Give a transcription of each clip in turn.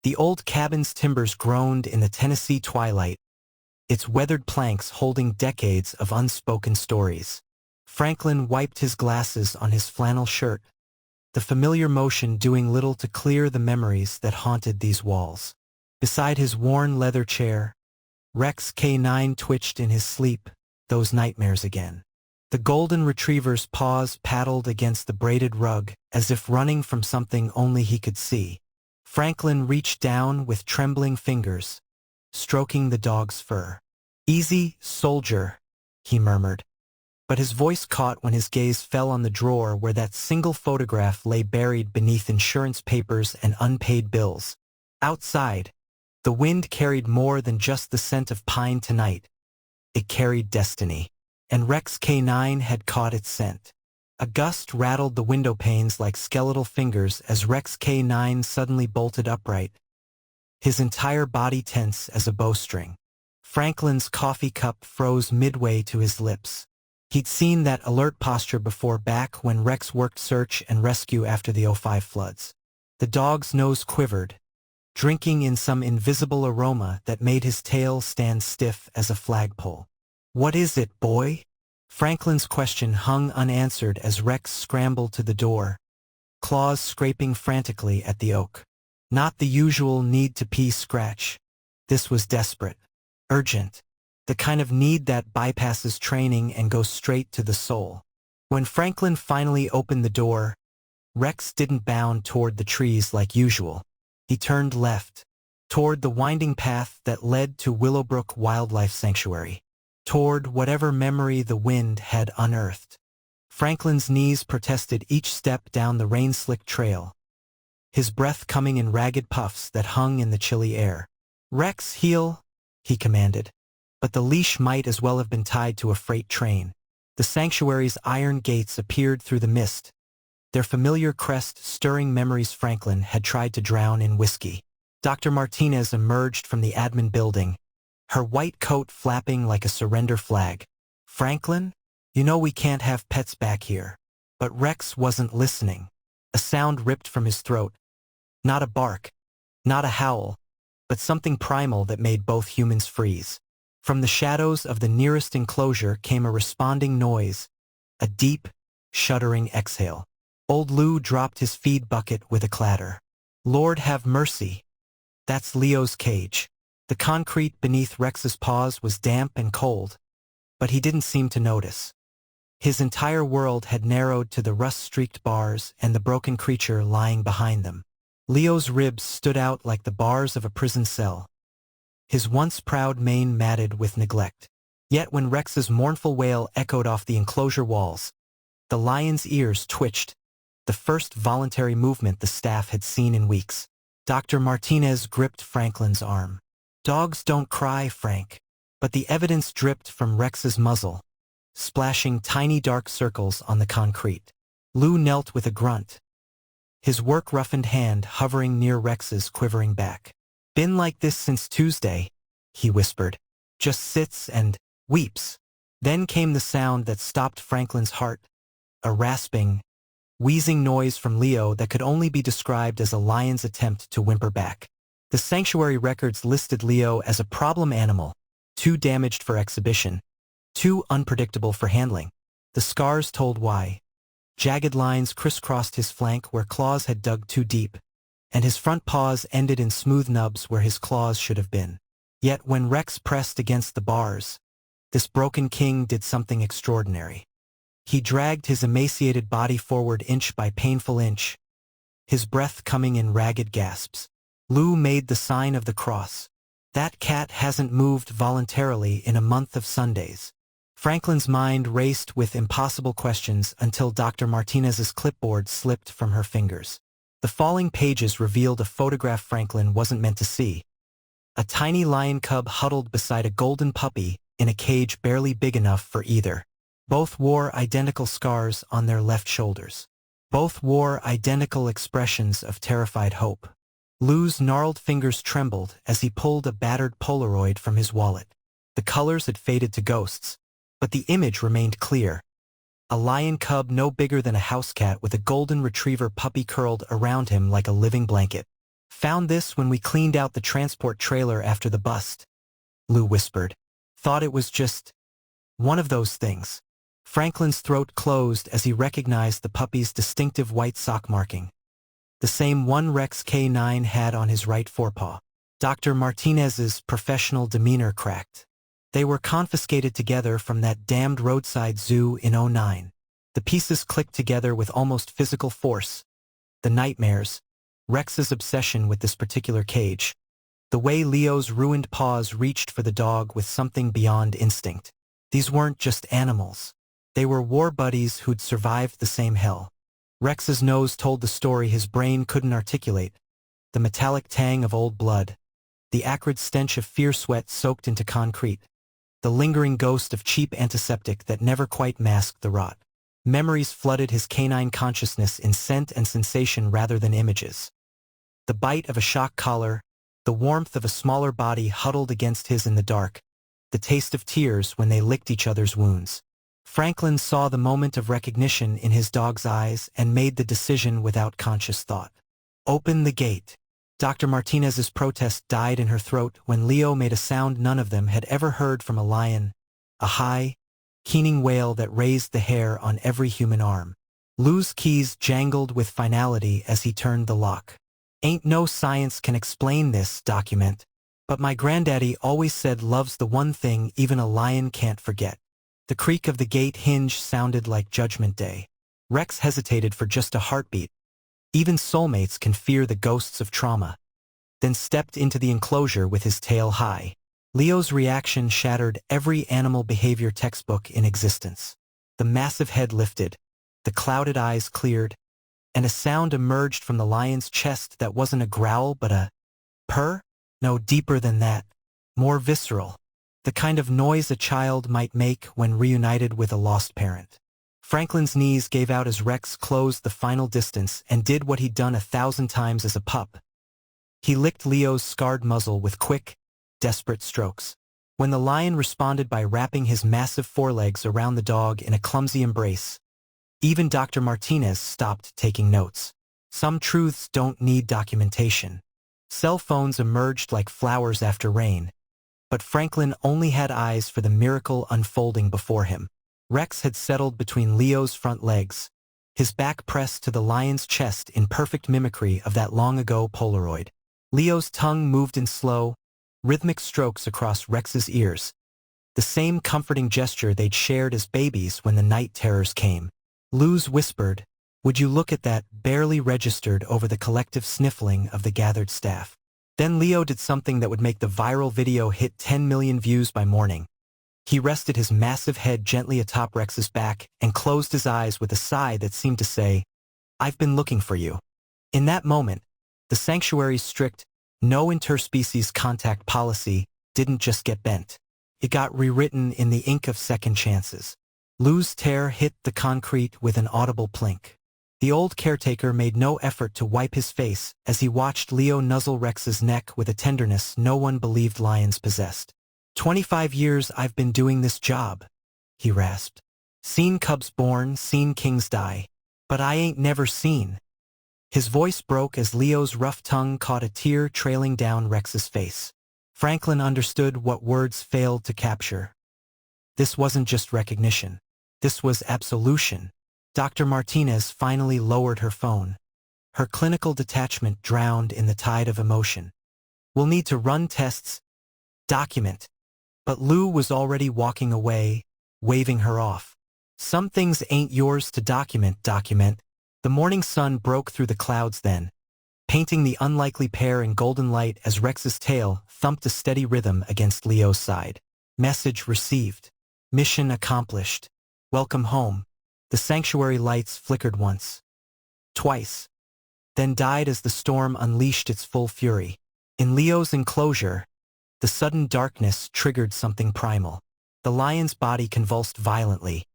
The old cabin's timbers groaned in the Tennessee twilight, its weathered planks holding decades of unspoken stories. Franklin wiped his glasses on his flannel shirt, the familiar motion doing little to clear the memories that haunted these walls. Beside his worn leather chair, Rex K9 twitched in his sleep, those nightmares again. The golden retriever's paws paddled against the braided rug, as if running from something only he could see. Franklin reached down with trembling fingers, stroking the dog's fur. "Easy, soldier," he murmured. But his voice caught when his gaze fell on the drawer where that single photograph lay buried beneath insurance papers and unpaid bills. Outside, the wind carried more than just the scent of pine tonight. It carried destiny. And Rex K9 had caught its scent. A gust rattled the window panes like skeletal fingers as Rex K9 suddenly bolted upright, his entire body tense as a bowstring. Franklin's coffee cup froze midway to his lips. He'd seen that alert posture before back when Rex worked search and rescue after the '05 floods. The dog's nose quivered, drinking in some invisible aroma that made his tail stand stiff as a flagpole. "What is it, boy?" Franklin's question hung unanswered as Rex scrambled to the door, claws scraping frantically at the oak. Not the usual need-to-pee scratch. This was desperate, urgent, the kind of need that bypasses training and goes straight to the soul. When Franklin finally opened the door, Rex didn't bound toward the trees like usual. He turned left, toward the winding path that led to Willowbrook Wildlife Sanctuary, toward whatever memory the wind had unearthed. Franklin's knees protested each step down the rain-slicked trail, his breath coming in ragged puffs that hung in the chilly air. "Rex, heel," he commanded. But the leash might as well have been tied to a freight train. The sanctuary's iron gates appeared through the mist, their familiar crest stirring memories Franklin had tried to drown in whiskey. Dr. Martinez emerged from the admin building, her white coat flapping like a surrender flag. "Franklin, you know we can't have pets back here." But Rex wasn't listening. A sound ripped from his throat. Not a bark, not a howl, but something primal that made both humans freeze. From the shadows of the nearest enclosure came a responding noise, a deep, shuddering exhale. Old Lou dropped his feed bucket with a clatter. "Lord have mercy. That's Leo's cage." The concrete beneath Rex's paws was damp and cold, but he didn't seem to notice. His entire world had narrowed to the rust-streaked bars and the broken creature lying behind them. Leo's ribs stood out like the bars of a prison cell, his once proud mane matted with neglect. Yet when Rex's mournful wail echoed off the enclosure walls, the lion's ears twitched, the first voluntary movement the staff had seen in weeks. Dr. Martinez gripped Franklin's arm. "Dogs don't cry, Frank." But the evidence dripped from Rex's muzzle, splashing tiny dark circles on the concrete. Lou knelt with a grunt, his work-roughened hand hovering near Rex's quivering back. "Been like this since Tuesday," he whispered. "Just sits and weeps." Then came the sound that stopped Franklin's heart, a rasping, wheezing noise from Leo that could only be described as a lion's attempt to whimper back. The sanctuary records listed Leo as a problem animal, too damaged for exhibition, too unpredictable for handling. The scars told why. Jagged lines crisscrossed his flank where claws had dug too deep, and his front paws ended in smooth nubs where his claws should have been. Yet when Rex pressed against the bars, this broken king did something extraordinary. He dragged his emaciated body forward inch by painful inch, his breath coming in ragged gasps. Lou made the sign of the cross. That cat hasn't moved voluntarily in a month of Sundays. Franklin's mind raced with impossible questions until Dr. Martinez's clipboard slipped from her fingers. The falling pages revealed a photograph Franklin wasn't meant to see. A tiny lion cub huddled beside a golden puppy in a cage barely big enough for either. Both wore identical scars on their left shoulders. Both wore identical expressions of terrified hope. Lou's gnarled fingers trembled as he pulled a battered Polaroid from his wallet. The colors had faded to ghosts, but the image remained clear. A lion cub no bigger than a house cat with a golden retriever puppy curled around him like a living blanket. Found this when we cleaned out the transport trailer after the bust, Lou whispered. Thought it was just one of those things. Franklin's throat closed as he recognized the puppy's distinctive white sock marking. The same one Rex K9 had on his right forepaw. Dr. Martinez's professional demeanor cracked. They were confiscated together from that damned roadside zoo in '09. The pieces clicked together with almost physical force. The nightmares, Rex's obsession with this particular cage, the way Leo's ruined paws reached for the dog with something beyond instinct. These weren't just animals. They were war buddies who'd survived the same hell. Rex's nose told the story his brain couldn't articulate. The metallic tang of old blood. The acrid stench of fear sweat soaked into concrete. The lingering ghost of cheap antiseptic that never quite masked the rot. Memories flooded his canine consciousness in scent and sensation rather than images. The bite of a shock collar, the warmth of a smaller body huddled against his in the dark, the taste of tears when they licked each other's wounds. Franklin saw the moment of recognition in his dog's eyes and made the decision without conscious thought. Open the gate. Dr. Martinez's protest died in her throat when Leo made a sound none of them had ever heard from a lion, a high, keening wail that raised the hair on every human arm. Lou's keys jangled with finality as he turned the lock. Ain't no science can explain this document, but my granddaddy always said love's the one thing even a lion can't forget. The creak of the gate hinge sounded like Judgment Day. Rex hesitated for just a heartbeat. Even soulmates can fear the ghosts of trauma. Then stepped into the enclosure with his tail high. Leo's reaction shattered every animal behavior textbook in existence. The massive head lifted, the clouded eyes cleared, and a sound emerged from the lion's chest that wasn't a growl but a purr? No, deeper than that. More visceral. The kind of noise a child might make when reunited with a lost parent. Franklin's knees gave out as Rex closed the final distance and did what he'd done 1,000 times as a pup. He licked Leo's scarred muzzle with quick, desperate strokes. When the lion responded by wrapping his massive forelegs around the dog in a clumsy embrace, even Dr. Martinez stopped taking notes. Some truths don't need documentation. Cell phones emerged like flowers after rain, but Franklin only had eyes for the miracle unfolding before him. Rex had settled between Leo's front legs, his back pressed to the lion's chest in perfect mimicry of that long-ago Polaroid. Leo's tongue moved in slow, rhythmic strokes across Rex's ears, the same comforting gesture they'd shared as babies when the night terrors came. Luz whispered, "Would you look at that?" barely registered over the collective sniffling of the gathered staff. Then Leo did something that would make the viral video hit 10 million views by morning. He rested his massive head gently atop Rex's back and closed his eyes with a sigh that seemed to say, "I've been looking for you." In that moment, the sanctuary's strict, no interspecies contact policy didn't just get bent. It got rewritten in the ink of second chances. Lou's tear hit the concrete with an audible plink. The old caretaker made no effort to wipe his face as he watched Leo nuzzle Rex's neck with a tenderness no one believed lions possessed. 25 years I've been doing this job, he rasped. Seen cubs born, seen kings die, but I ain't never seen. His voice broke as Leo's rough tongue caught a tear trailing down Rex's face. Franklin understood what words failed to capture. This wasn't just recognition. This was absolution. Dr. Martinez finally lowered her phone. Her clinical detachment drowned in the tide of emotion. "We'll need to run tests, document." But Lou was already walking away, waving her off. "Some things ain't yours to document. The morning sun broke through the clouds then, painting the unlikely pair in golden light as Rex's tail thumped a steady rhythm against Leo's side. Message received. Mission accomplished. Welcome home. The sanctuary lights flickered once. Twice. Then died as the storm unleashed its full fury. In Leo's enclosure, the sudden darkness triggered something primal. The lion's body convulsed violently,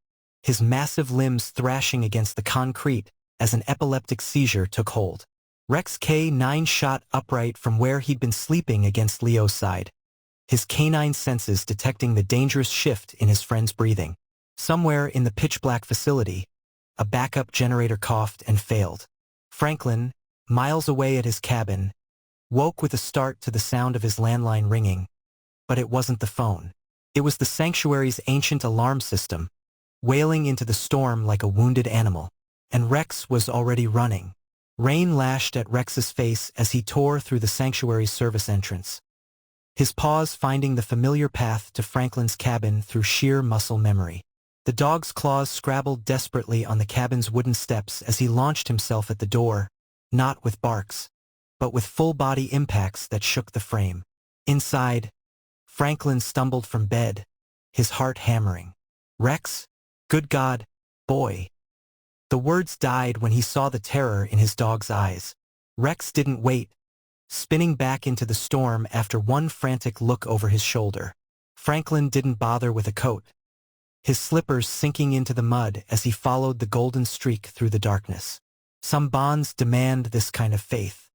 his massive limbs thrashing against the concrete as an epileptic seizure took hold. Rex K9 shot upright from where he'd been sleeping against Leo's side, his canine senses detecting the dangerous shift in his friend's breathing. Somewhere in the pitch-black facility, a backup generator coughed and failed. Franklin, miles away at his cabin, woke with a start to the sound of his landline ringing. But it wasn't the phone. It was the sanctuary's ancient alarm system, wailing into the storm like a wounded animal. And Rex was already running. Rain lashed at Rex's face as he tore through the sanctuary's service entrance, his paws finding the familiar path to Franklin's cabin through sheer muscle memory. The dog's claws scrabbled desperately on the cabin's wooden steps as he launched himself at the door, not with barks, but with full-body impacts that shook the frame. Inside, Franklin stumbled from bed, his heart hammering. "Rex? Good God, boy." The words died when he saw the terror in his dog's eyes. Rex didn't wait, spinning back into the storm after one frantic look over his shoulder. Franklin didn't bother with a coat, his slippers sinking into the mud as he followed the golden streak through the darkness. Some bonds demand this kind of faith.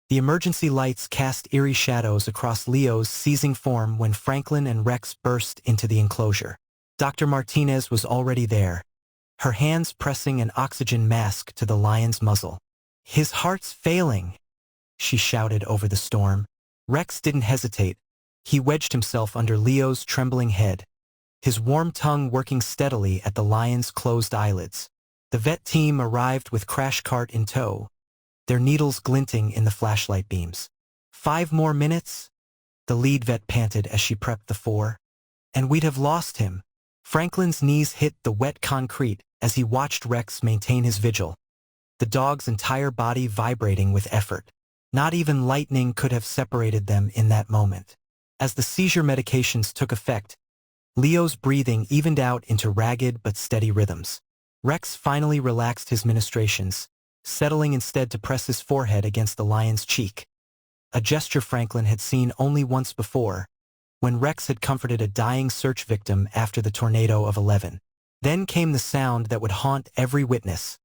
The emergency lights cast eerie shadows across Leo's seizing form when Franklin and Rex burst into the enclosure. Dr. Martinez was already there, her hands pressing an oxygen mask to the lion's muzzle. "His heart's failing," she shouted over the storm. Rex didn't hesitate. He wedged himself under Leo's trembling head, his warm tongue working steadily at the lion's closed eyelids. The vet team arrived with Crash Cart in tow, their needles glinting in the flashlight beams. 5 more minutes? The lead vet panted as she prepped the 4. And we'd have lost him. Franklin's knees hit the wet concrete as he watched Rex maintain his vigil, the dog's entire body vibrating with effort. Not even lightning could have separated them in that moment. As the seizure medications took effect, Leo's breathing evened out into ragged but steady rhythms. Rex finally relaxed his ministrations, settling instead to press his forehead against the lion's cheek, a gesture Franklin had seen only once before, when Rex had comforted a dying search victim after the tornado of 11. Then came the sound that would haunt every witness.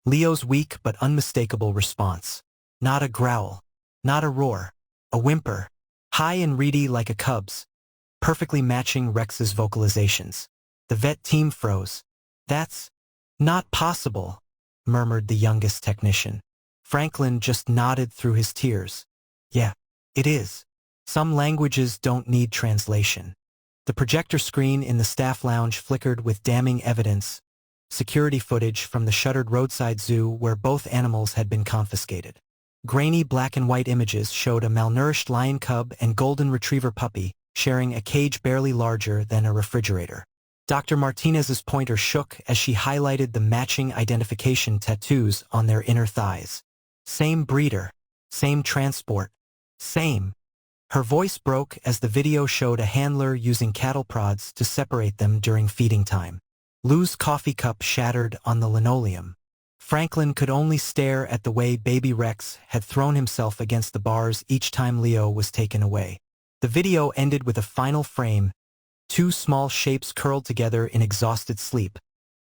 Leo's weak but unmistakable response. Not a growl, not a roar, a whimper, high and reedy like a cub's, perfectly matching Rex's vocalizations. The vet team froze. "That's not possible," murmured the youngest technician. Franklin just nodded through his tears. "Yeah, it is. Some languages don't need translation." The projector screen in the staff lounge flickered with damning evidence, security footage from the shuttered roadside zoo where both animals had been confiscated. Grainy black and white images showed a malnourished lion cub and golden retriever puppy sharing a cage barely larger than a refrigerator. Dr. Martinez's pointer shook as she highlighted the matching identification tattoos on their inner thighs. Same breeder, same transport, same. Her voice broke as the video showed a handler using cattle prods to separate them during feeding time. Lou's coffee cup shattered on the linoleum. Franklin could only stare at the way baby Rex had thrown himself against the bars each time Leo was taken away. The video ended with a final frame, 2 small shapes curled together in exhausted sleep,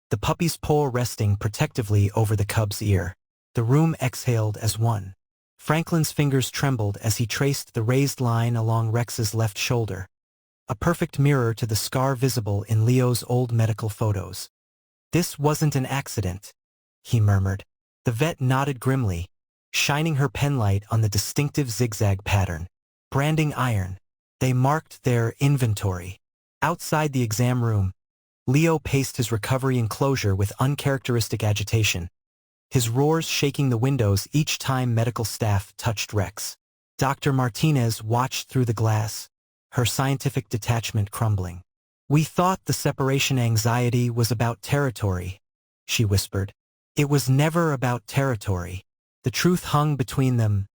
the puppy's paw resting protectively over the cub's ear. The room exhaled as one. Franklin's fingers trembled as he traced the raised line along Rex's left shoulder, a perfect mirror to the scar visible in Leo's old medical photos. "This wasn't an accident," he murmured. The vet nodded grimly, shining her penlight on the distinctive zigzag pattern. "Branding iron." They marked their inventory. Outside the exam room, Leo paced his recovery enclosure with uncharacteristic agitation, his roars shaking the windows each time medical staff touched Rex. Dr. Martinez watched through the glass, her scientific detachment crumbling. "We thought the separation anxiety was about territory," she whispered. "It was never about territory." The truth hung between them.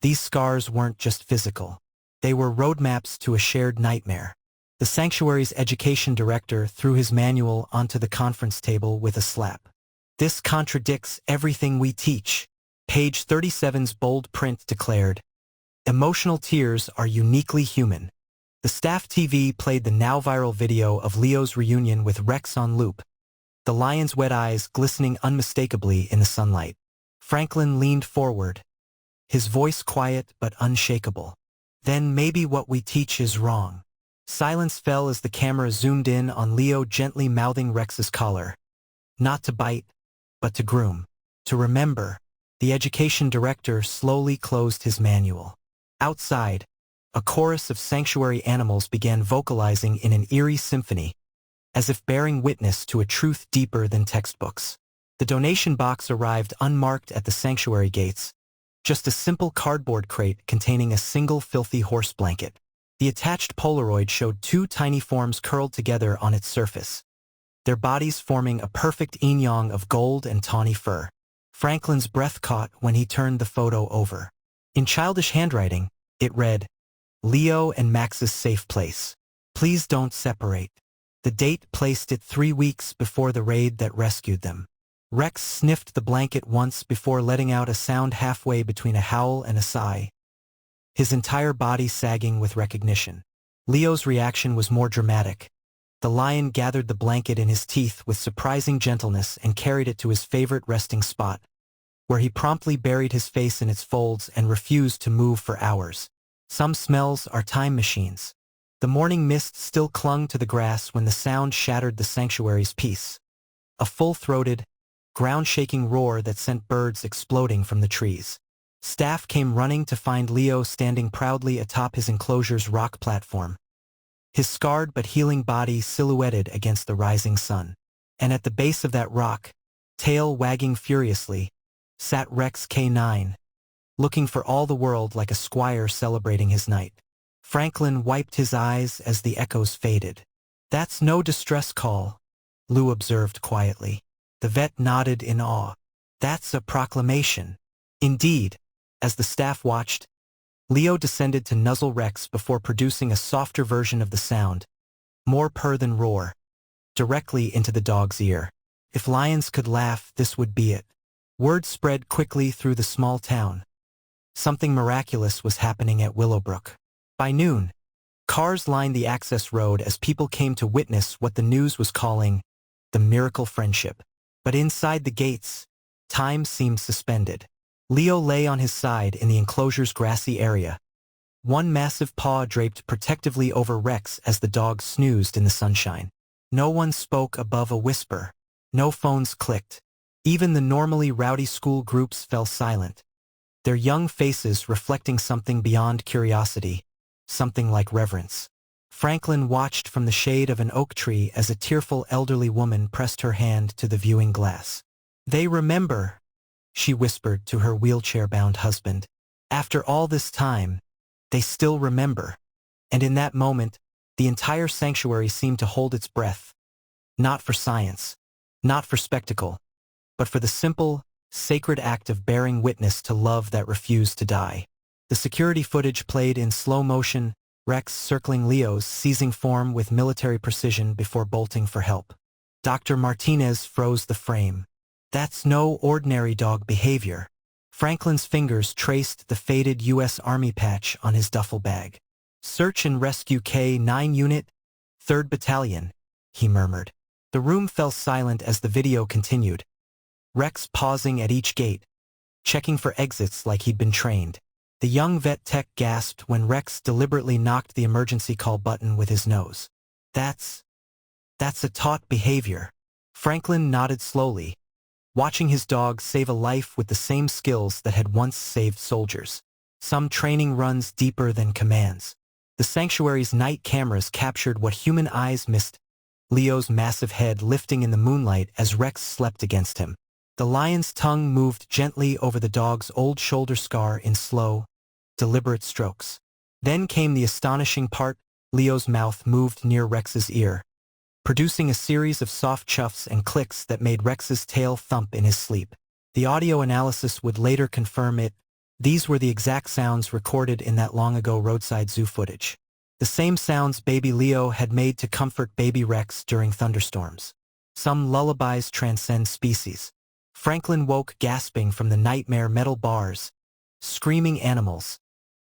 These scars weren't just physical. They were roadmaps to a shared nightmare. The sanctuary's education director threw his manual onto the conference table with a slap. "This contradicts everything we teach." Page 37's bold print declared, "Emotional tears are uniquely human." The staff TV played the now-viral video of Leo's reunion with Rex on loop, the lion's wet eyes glistening unmistakably in the sunlight. Franklin leaned forward, his voice quiet but unshakable. "Then maybe what we teach is wrong." Silence fell as the camera zoomed in on Leo gently mouthing Rex's collar. "Not to bite, but to groom, to remember." The education director slowly closed his manual. Outside, a chorus of sanctuary animals began vocalizing in an eerie symphony, as if bearing witness to a truth deeper than textbooks. The donation box arrived unmarked at the sanctuary gates, just a simple cardboard crate containing a single filthy horse blanket. The attached Polaroid showed two tiny forms curled together on its surface, their bodies forming a perfect yin-yang of gold and tawny fur. Franklin's breath caught when he turned the photo over. In childish handwriting, it read, "Leo and Max's safe place. Please don't separate." The date placed it 3 weeks before the raid that rescued them. Rex sniffed the blanket once before letting out a sound halfway between a howl and a sigh, his entire body sagging with recognition. Leo's reaction was more dramatic. The lion gathered the blanket in his teeth with surprising gentleness and carried it to his favorite resting spot, where he promptly buried his face in its folds and refused to move for hours. Some smells are time machines. The morning mist still clung to the grass when the sound shattered the sanctuary's peace. A full-throated, ground-shaking roar that sent birds exploding from the trees. Staff came running to find Leo standing proudly atop his enclosure's rock platform, his scarred but healing body silhouetted against the rising sun. And at the base of that rock, tail wagging furiously, sat Rex K9, looking for all the world like a squire celebrating his night. Franklin wiped his eyes as the echoes faded. "That's no distress call," Lou observed quietly. The vet nodded in awe. "That's a proclamation." Indeed, as the staff watched, Leo descended to nuzzle Rex before producing a softer version of the sound, more purr than roar, directly into the dog's ear. If lions could laugh, this would be it. Word spread quickly through the small town. Something miraculous was happening at Willowbrook. By noon, cars lined the access road as people came to witness what the news was calling the miracle friendship. But inside the gates, time seemed suspended. Leo lay on his side in the enclosure's grassy area, one massive paw draped protectively over Rex as the dog snoozed in the sunshine. No one spoke above a whisper. No phones clicked. Even the normally rowdy school groups fell silent, their young faces reflecting something beyond curiosity, something like reverence. Franklin watched from the shade of an oak tree as a tearful elderly woman pressed her hand to the viewing glass. "They remember," she whispered to her wheelchair-bound husband. "After all this time, they still remember." And in that moment, the entire sanctuary seemed to hold its breath. Not for science, not for spectacle, but for the simple, sacred act of bearing witness to love that refused to die. The security footage played in slow motion, Rex circling Leo's seizing form with military precision before bolting for help. Dr. Martinez froze the frame. "That's no ordinary dog behavior." Franklin's fingers traced the faded U.S. Army patch on his duffel bag. "Search and Rescue K9 Unit, 3rd Battalion," he murmured. The room fell silent as the video continued, Rex pausing at each gate, checking for exits like he'd been trained. The young vet tech gasped when Rex deliberately knocked the emergency call button with his nose. That's a taught behavior." Franklin nodded slowly, watching his dog save a life with the same skills that had once saved soldiers. Some training runs deeper than commands. The sanctuary's night cameras captured what human eyes missed, Leo's massive head lifting in the moonlight as Rex slept against him. The lion's tongue moved gently over the dog's old shoulder scar in slow, deliberate strokes. Then came the astonishing part. Leo's mouth moved near Rex's ear, producing a series of soft chuffs and clicks that made Rex's tail thump in his sleep. The audio analysis would later confirm it. These were the exact sounds recorded in that long-ago roadside zoo footage. The same sounds baby Leo had made to comfort baby Rex during thunderstorms. Some lullabies transcend species. Franklin woke gasping from the nightmare metal bars, screaming animals,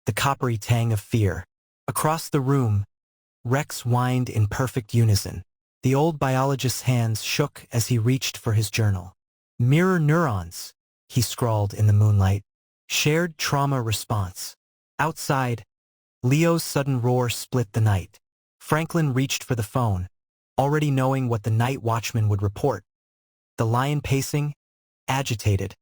the coppery tang of fear. Across the room, Rex whined in perfect unison. The old biologist's hands shook as he reached for his journal. "Mirror neurons," he scrawled in the moonlight. "Shared trauma response." Outside, Leo's sudden roar split the night. Franklin reached for the phone, already knowing what the night watchman would report. The lion pacing, agitated,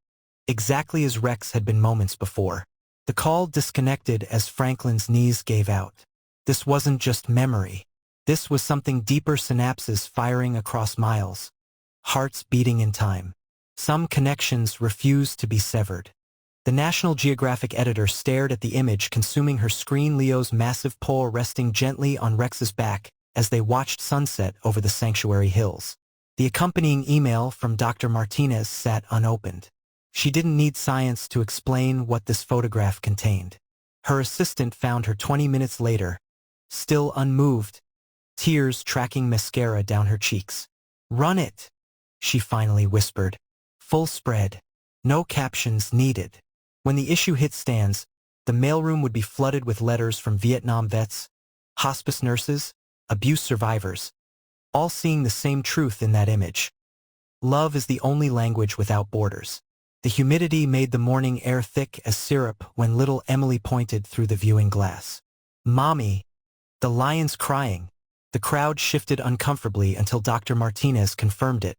exactly as Rex had been moments before. The call disconnected as Franklin's knees gave out. This wasn't just memory. This was something deeper, synapses firing across miles, hearts beating in time. Some connections refused to be severed. The National Geographic editor stared at the image consuming her screen, Leo's massive paw resting gently on Rex's back as they watched sunset over the sanctuary hills. The accompanying email from Dr. Martinez sat unopened. She didn't need science to explain what this photograph contained. Her assistant found her 20 minutes later, still unmoved, tears tracking mascara down her cheeks. "Run it," she finally whispered. "Full spread. No captions needed." When the issue hit stands, the mailroom would be flooded with letters from Vietnam vets, hospice nurses, abuse survivors, all seeing the same truth in that image. Love is the only language without borders. The humidity made the morning air thick as syrup when little Emily pointed through the viewing glass. "Mommy, the lion's crying." The crowd shifted uncomfortably until Dr. Martinez confirmed it.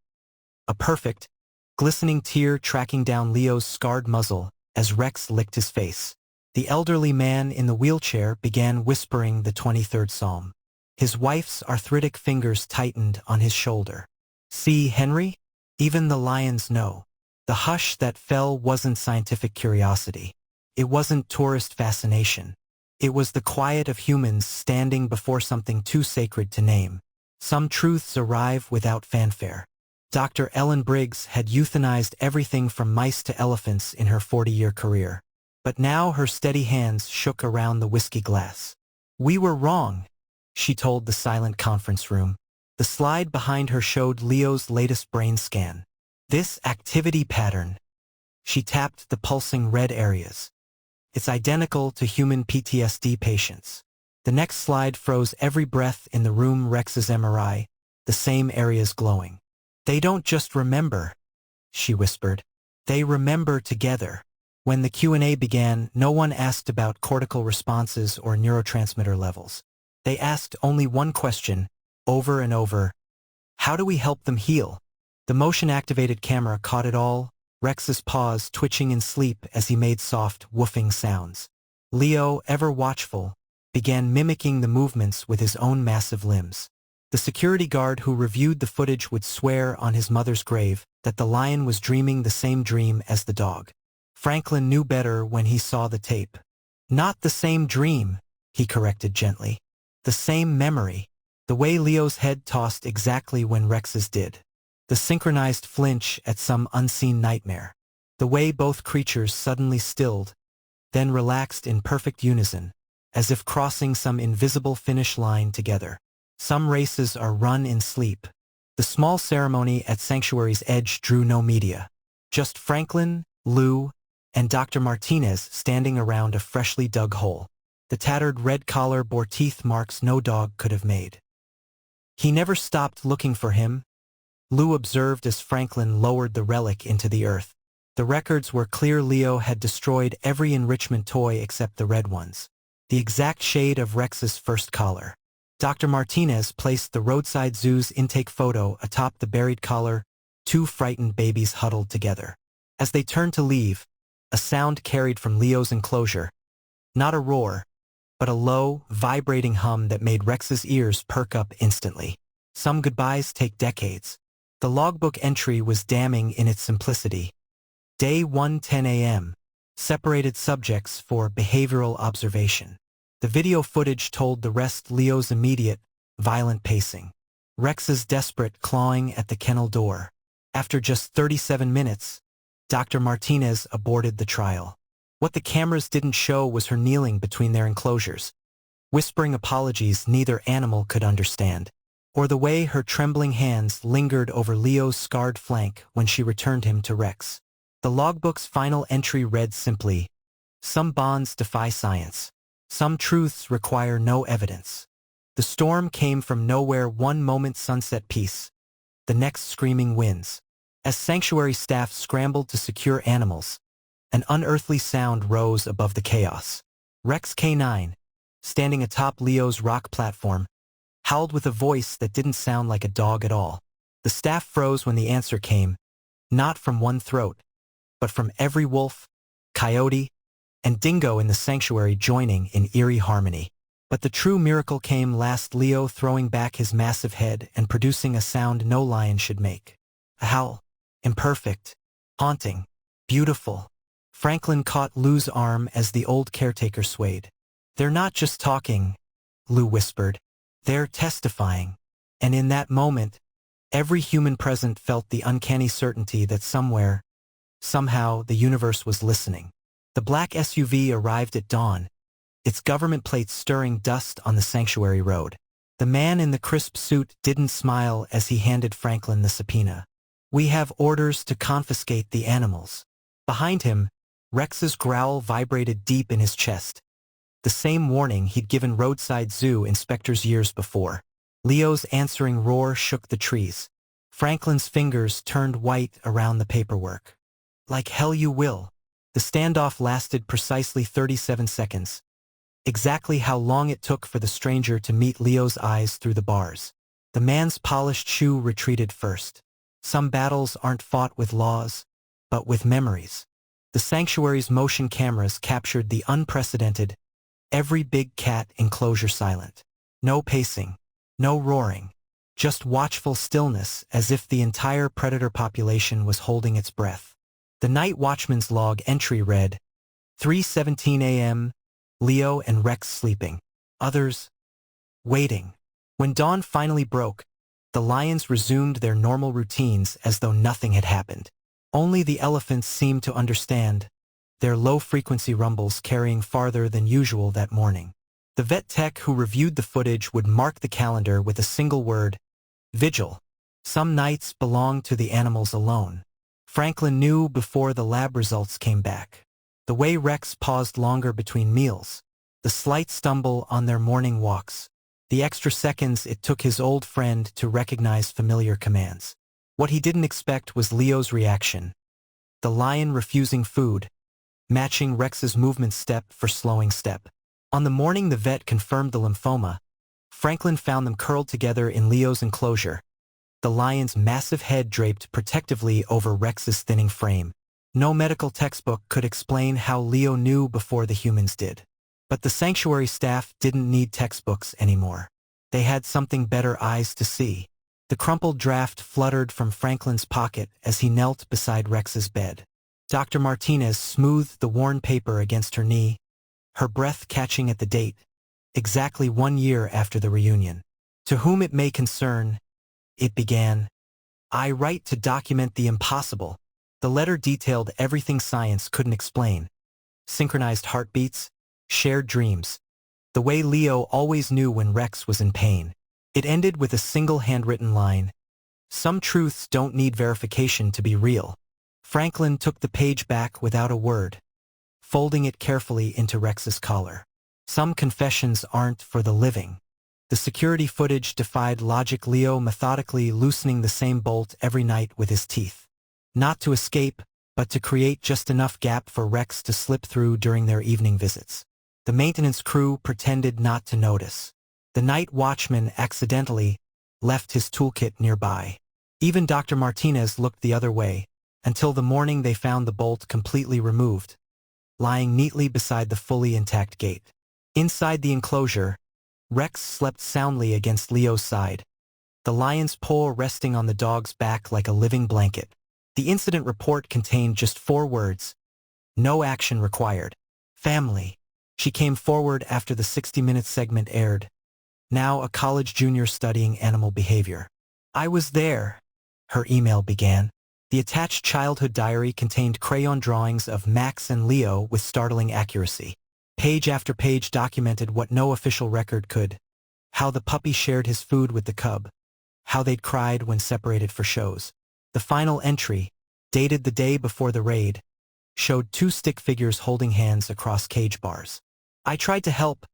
A perfect, glistening tear tracking down Leo's scarred muzzle as Rex licked his face. The elderly man in the wheelchair began whispering the 23rd Psalm. His wife's arthritic fingers tightened on his shoulder. "See, Henry? Even the lions know." The hush that fell wasn't scientific curiosity. It wasn't tourist fascination. It was the quiet of humans standing before something too sacred to name. Some truths arrive without fanfare. Dr. Ellen Briggs had euthanized everything from mice to elephants in her 40-year career. But now her steady hands shook around the whiskey glass. "We were wrong," she told the silent conference room. The slide behind her showed Leo's latest brain scan. "This activity pattern." She tapped the pulsing red areas. "It's identical to human PTSD patients." The next slide froze every breath in the room. Rex's MRI, the same areas glowing. "They don't just remember," she whispered. "They remember together." When the Q&A began, no one asked about cortical responses or neurotransmitter levels. They asked only one question, over and over: how do we help them heal? The motion-activated camera caught it all, Rex's paws twitching in sleep as he made soft, woofing sounds. Leo, ever watchful, began mimicking the movements with his own massive limbs. The security guard who reviewed the footage would swear on his mother's grave that the lion was dreaming the same dream as the dog. Franklin knew better when he saw the tape. "Not the same dream," he corrected gently. "The same memory." The way Leo's head tossed exactly when Rex's did. The synchronized flinch at some unseen nightmare. The way both creatures suddenly stilled, then relaxed in perfect unison, as if crossing some invisible finish line together. Some races are run in sleep. The small ceremony at Sanctuary's edge drew no media. Just Franklin, Lou, and Dr. Martinez standing around a freshly dug hole. The tattered red collar bore teeth marks no dog could have made. "He never stopped looking for him," Lou observed as Franklin lowered the relic into the earth. The records were clear. Leo had destroyed every enrichment toy except the red ones. The exact shade of Rex's first collar. Dr. Martinez placed the roadside zoo's intake photo atop the buried collar, two frightened babies huddled together. As they turned to leave, a sound carried from Leo's enclosure. Not a roar, but a low, vibrating hum that made Rex's ears perk up instantly. Some goodbyes take decades. The logbook entry was damning in its simplicity. Day 1, 10 a.m. Separated subjects for behavioral observation. The video footage told the rest: Leo's immediate, violent pacing. Rex's desperate clawing at the kennel door. After just 37 minutes, Dr. Martinez aborted the trial. What the cameras didn't show was her kneeling between their enclosures, whispering apologies neither animal could understand, or the way her trembling hands lingered over Leo's scarred flank when she returned him to Rex. The logbook's final entry read simply, "Some bonds defy science. Some truths require no evidence." The storm came from nowhere. One moment sunset peace, the next screaming winds. As sanctuary staff scrambled to secure animals, an unearthly sound rose above the chaos. Rex K9, standing atop Leo's rock platform, howled with a voice that didn't sound like a dog at all. The staff froze when the answer came, not from one throat, but from every wolf, coyote, and Dingo in the sanctuary joining in eerie harmony. But the true miracle came last, Leo throwing back his massive head and producing a sound no lion should make. A howl. Imperfect. Haunting. Beautiful. Franklin caught Lou's arm as the old caretaker swayed. "They're not just talking," Lou whispered. "They're testifying." And in that moment, every human present felt the uncanny certainty that somewhere, somehow, the universe was listening. The black SUV arrived at dawn, its government plates stirring dust on the sanctuary road. The man in the crisp suit didn't smile as he handed Franklin the subpoena. "We have orders to confiscate the animals." Behind him, Rex's growl vibrated deep in his chest. The same warning he'd given roadside zoo inspectors years before. Leo's answering roar shook the trees. Franklin's fingers turned white around the paperwork. "Like hell you will." The standoff lasted precisely 37 seconds. Exactly how long it took for the stranger to meet Leo's eyes through the bars. The man's polished shoe retreated first. Some battles aren't fought with laws, but with memories. The sanctuary's motion cameras captured the unprecedented, every big cat enclosure silent. No pacing, no roaring, just watchful stillness as if the entire predator population was holding its breath. The night watchman's log entry read, 3:17 a.m., Leo and Rex sleeping. Others, waiting. When dawn finally broke, the lions resumed their normal routines as though nothing had happened. Only the elephants seemed to understand, their low-frequency rumbles carrying farther than usual that morning. The vet tech who reviewed the footage would mark the calendar with a single word, vigil. Some nights belonged to the animals alone. Franklin knew before the lab results came back. The way Rex paused longer between meals, the slight stumble on their morning walks, the extra seconds it took his old friend to recognize familiar commands. What he didn't expect was Leo's reaction. The lion refusing food, matching Rex's movement step for slowing step. On the morning the vet confirmed the lymphoma, Franklin found them curled together in Leo's enclosure, the lion's massive head draped protectively over Rex's thinning frame. No medical textbook could explain how Leo knew before the humans did. But the sanctuary staff didn't need textbooks anymore. They had something better eyes to see. The crumpled draft fluttered from Franklin's pocket as he knelt beside Rex's bed. Dr. Martinez smoothed the worn paper against her knee, her breath catching at the date, exactly 1 year after the reunion. "To whom it may concern," it began, "I write to document the impossible." The letter detailed everything science couldn't explain. Synchronized heartbeats, shared dreams, the way Leo always knew when Rex was in pain. It ended with a single handwritten line, "Some truths don't need verification to be real." Franklin took the page back without a word, folding it carefully into Rex's collar. Some confessions aren't for the living. The security footage defied logic, Leo methodically loosening the same bolt every night with his teeth. Not to escape, but to create just enough gap for Rex to slip through during their evening visits. The maintenance crew pretended not to notice. The night watchman accidentally left his toolkit nearby. Even Dr. Martinez looked the other way, until the morning they found the bolt completely removed, lying neatly beside the fully intact gate. Inside the enclosure, Rex slept soundly against Leo's side, the lion's paw resting on the dog's back like a living blanket. The incident report contained just 4 words, "No action required." Family. She came forward after the 60-minute segment aired, now a college junior studying animal behavior. "I was there," her email began. The attached childhood diary contained crayon drawings of Max and Leo with startling accuracy. Page after page documented what no official record could. How the puppy shared his food with the cub. How they'd cried when separated for shows. The final entry, dated the day before the raid, showed 2 stick figures holding hands across cage bars. "I tried to help,"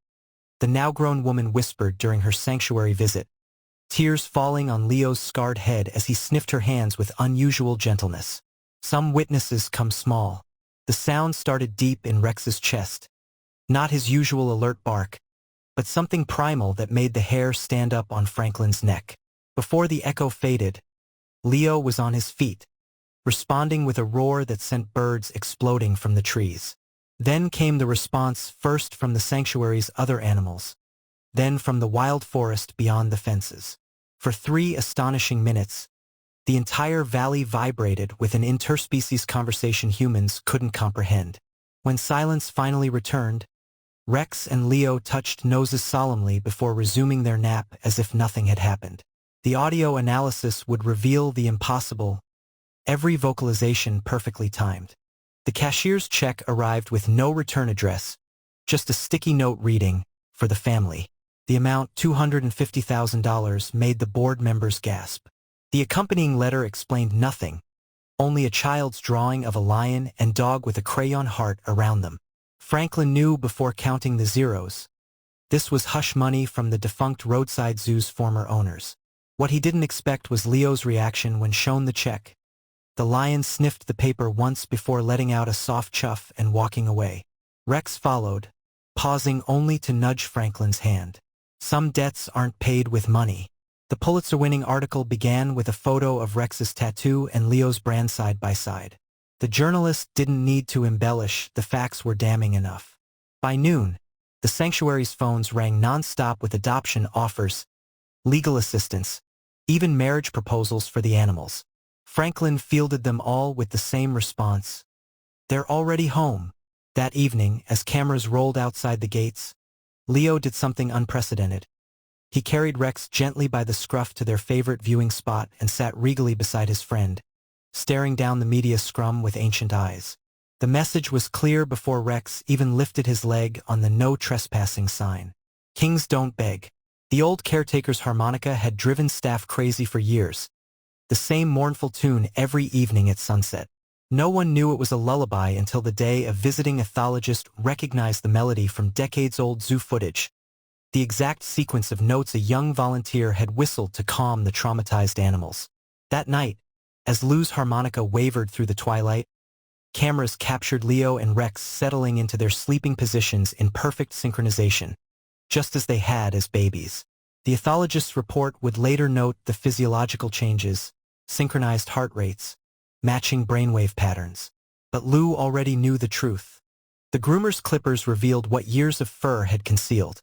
the now-grown woman whispered during her sanctuary visit, tears falling on Leo's scarred head as he sniffed her hands with unusual gentleness. Some witnesses come small. The sound started deep in Rex's chest. Not his usual alert bark, but something primal that made the hair stand up on Franklin's neck. Before the echo faded, Leo was on his feet, responding with a roar that sent birds exploding from the trees. Then came the response, first from the sanctuary's other animals, then from the wild forest beyond the fences. For 3 astonishing minutes, the entire valley vibrated with an interspecies conversation humans couldn't comprehend. When silence finally returned, Rex and Leo touched noses solemnly before resuming their nap as if nothing had happened. The audio analysis would reveal the impossible, every vocalization perfectly timed. The cashier's check arrived with no return address, just a sticky note reading, "For the family." The amount, $250,000, made the board members gasp. The accompanying letter explained nothing, only a child's drawing of a lion and dog with a crayon heart around them. Franklin knew before counting the zeros. This was hush money from the defunct roadside zoo's former owners. What he didn't expect was Leo's reaction when shown the check. The lion sniffed the paper once before letting out a soft chuff and walking away. Rex followed, pausing only to nudge Franklin's hand. Some debts aren't paid with money. The Pulitzer-winning article began with a photo of Rex's tattoo and Leo's brand side by side. The journalist didn't need to embellish, the facts were damning enough. By noon, the sanctuary's phones rang non-stop with adoption offers, legal assistance, even marriage proposals for the animals. Franklin fielded them all with the same response: "They're already home." That evening, as cameras rolled outside the gates, Leo did something unprecedented. He carried Rex gently by the scruff to their favorite viewing spot and sat regally beside his friend, staring down the media scrum with ancient eyes. The message was clear before Rex even lifted his leg on the "no trespassing" sign. Kings don't beg. The old caretaker's harmonica had driven staff crazy for years. The same mournful tune every evening at sunset. No one knew it was a lullaby until the day a visiting ethologist recognized the melody from decades-old zoo footage, the exact sequence of notes a young volunteer had whistled to calm the traumatized animals. That night, as Lou's harmonica wavered through the twilight, cameras captured Leo and Rex settling into their sleeping positions in perfect synchronization, just as they had as babies. The ethologist's report would later note the physiological changes, synchronized heart rates, matching brainwave patterns. But Lou already knew the truth. The groomer's clippers revealed what years of fur had concealed: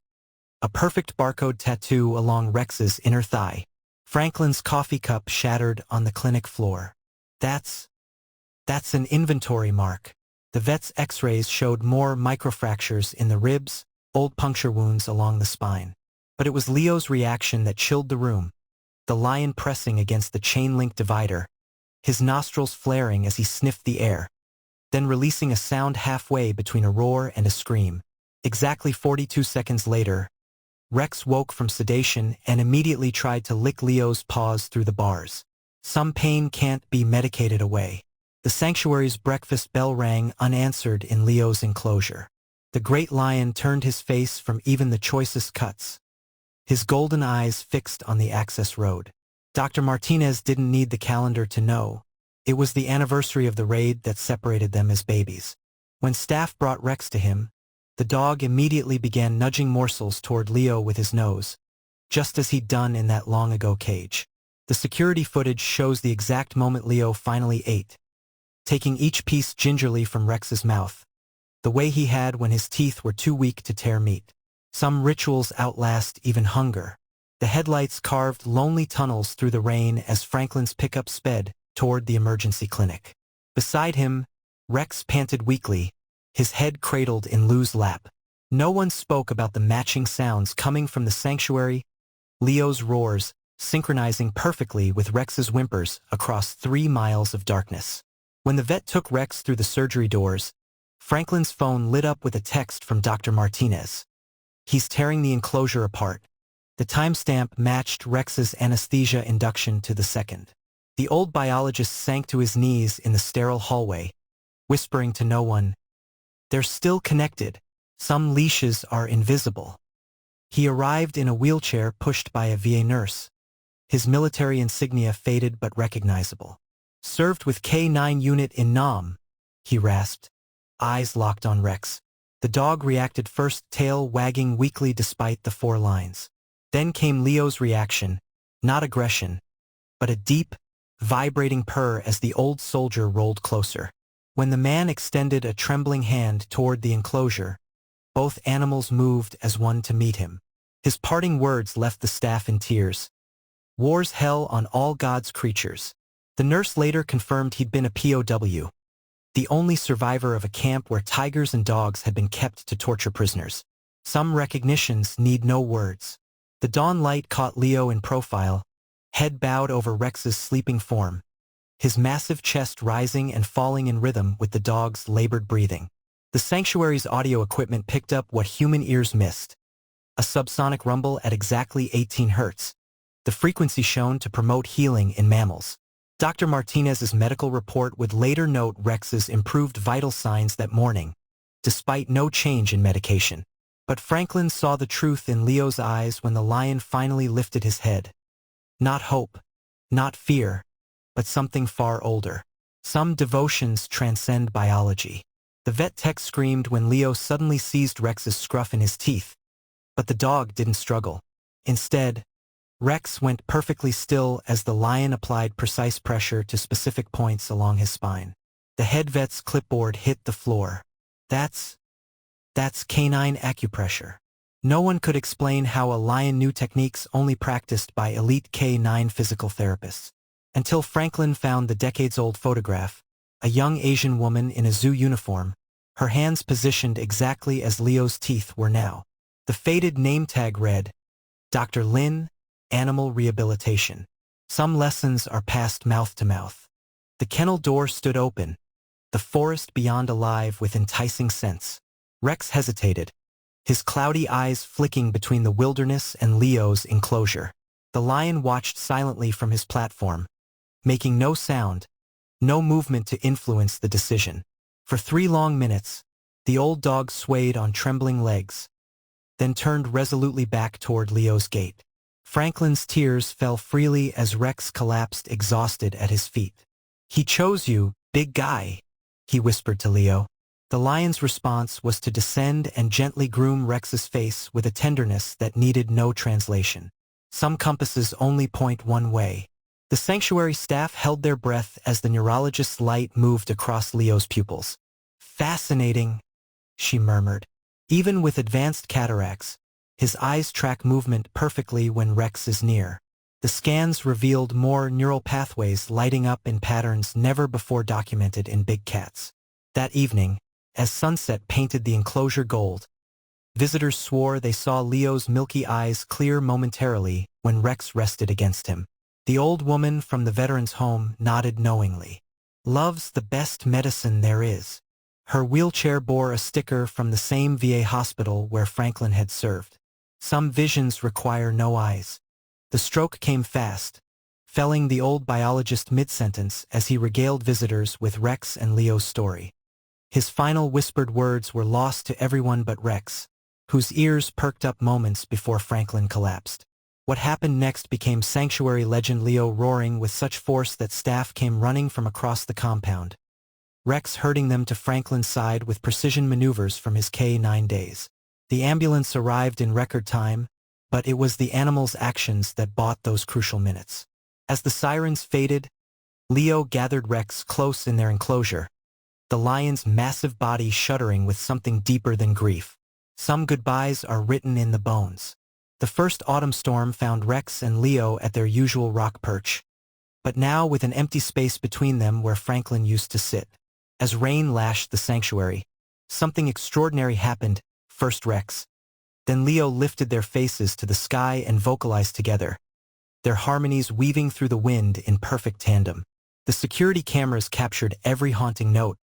a perfect barcode tattoo along Rex's inner thigh. Franklin's coffee cup shattered on the clinic floor. That's an inventory mark. The vet's x-rays showed more microfractures in the ribs, old puncture wounds along the spine. But it was Leo's reaction that chilled the room. The lion pressing against the chain-link divider, his nostrils flaring as he sniffed the air, then releasing a sound halfway between a roar and a scream. Exactly 42 seconds later, Rex woke from sedation and immediately tried to lick Leo's paws through the bars. Some pain can't be medicated away. The sanctuary's breakfast bell rang unanswered in Leo's enclosure. The great lion turned his face from even the choicest cuts, his golden eyes fixed on the access road. Dr. Martinez didn't need the calendar to know. It was the anniversary of the raid that separated them as babies. When staff brought Rex to him, the dog immediately began nudging morsels toward Leo with his nose, just as he'd done in that long-ago cage. The security footage shows the exact moment Leo finally ate, taking each piece gingerly from Rex's mouth, the way he had when his teeth were too weak to tear meat. Some rituals outlast even hunger. The headlights carved lonely tunnels through the rain as Franklin's pickup sped toward the emergency clinic. Beside him, Rex panted weakly, his head cradled in Lou's lap. No one spoke about the matching sounds coming from the sanctuary, Leo's roars, synchronizing perfectly with Rex's whimpers across 3 miles of darkness. When the vet took Rex through the surgery doors, Franklin's phone lit up with a text from Dr. Martinez. "He's tearing the enclosure apart." The timestamp matched Rex's anesthesia induction to the second. The old biologist sank to his knees in the sterile hallway, whispering to no one, "They're still connected. Some leashes are invisible." He arrived in a wheelchair pushed by a VA nurse, his military insignia faded but recognizable. "Served with K-9 unit in Nam," he rasped, eyes locked on Rex. The dog reacted first, tail wagging weakly despite the 4 lines. Then came Leo's reaction, not aggression, but a deep, vibrating purr as the old soldier rolled closer. When the man extended a trembling hand toward the enclosure, both animals moved as one to meet him. His parting words left the staff in tears. War's hell on all God's creatures. The nurse later confirmed he'd been a POW, the only survivor of a camp where tigers and dogs had been kept to torture prisoners. Some recognitions need no words. The dawn light caught Leo in profile, head bowed over Rex's sleeping form, his massive chest rising and falling in rhythm with the dog's labored breathing. The sanctuary's audio equipment picked up what human ears missed: a subsonic rumble at exactly 18 hertz, the frequency shown to promote healing in mammals. Dr. Martinez's medical report would later note Rex's improved vital signs that morning, despite no change in medication. But Franklin saw the truth in Leo's eyes when the lion finally lifted his head. Not hope, not fear, but something far older. Some devotions transcend biology. The vet tech screamed when Leo suddenly seized Rex's scruff in his teeth, but the dog didn't struggle. Instead, Rex went perfectly still as the lion applied precise pressure to specific points along his spine. The head vet's clipboard hit the floor. That's canine acupressure. No one could explain how a lion knew techniques only practiced by elite K9 physical therapists. Until Franklin found the decades-old photograph, a young Asian woman in a zoo uniform, her hands positioned exactly as Leo's teeth were now. The faded name tag read, Dr. Lin, Animal Rehabilitation. Some lessons are passed mouth to mouth. The kennel door stood open, the forest beyond alive with enticing scents. Rex hesitated, his cloudy eyes flicking between the wilderness and Leo's enclosure. The lion watched silently from his platform, making no sound, no movement to influence the decision. For 3 long minutes, the old dog swayed on trembling legs, then turned resolutely back toward Leo's gate. Franklin's tears fell freely as Rex collapsed exhausted at his feet. "He chose you, big guy," he whispered to Leo. The lion's response was to descend and gently groom Rex's face with a tenderness that needed no translation. Some compasses only point one way. The sanctuary staff held their breath as the neurologist's light moved across Leo's pupils. "Fascinating," she murmured. Even with advanced cataracts, his eyes track movement perfectly when Rex is near. The scans revealed more neural pathways lighting up in patterns never before documented in big cats. That evening, as sunset painted the enclosure gold, visitors swore they saw Leo's milky eyes clear momentarily when Rex rested against him. The old woman from the veteran's home nodded knowingly. "Love's the best medicine there is." Her wheelchair bore a sticker from the same VA hospital where Franklin had served. Some visions require no eyes. The stroke came fast, felling the old biologist mid-sentence as he regaled visitors with Rex and Leo's story. His final whispered words were lost to everyone but Rex, whose ears perked up moments before Franklin collapsed. What happened next became sanctuary legend, Leo roaring with such force that staff came running from across the compound, Rex herding them to Franklin's side with precision maneuvers from his K9 days. The ambulance arrived in record time, but it was the animal's actions that bought those crucial minutes. As the sirens faded, Leo gathered Rex close in their enclosure, the lion's massive body shuddering with something deeper than grief. Some goodbyes are written in the bones. The first autumn storm found Rex and Leo at their usual rock perch, but now with an empty space between them where Franklin used to sit. As rain lashed the sanctuary, something extraordinary happened. First Rex, then Leo lifted their faces to the sky and vocalized together, their harmonies weaving through the wind in perfect tandem. The security cameras captured every haunting note,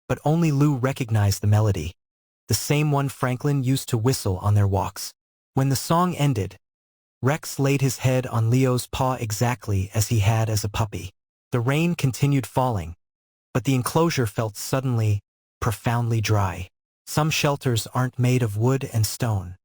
but only Lou recognized the melody, the same one Franklin used to whistle on their walks. When the song ended, Rex laid his head on Leo's paw exactly as he had as a puppy. The rain continued falling, but the enclosure felt suddenly, profoundly dry. Some shelters aren't made of wood and stone.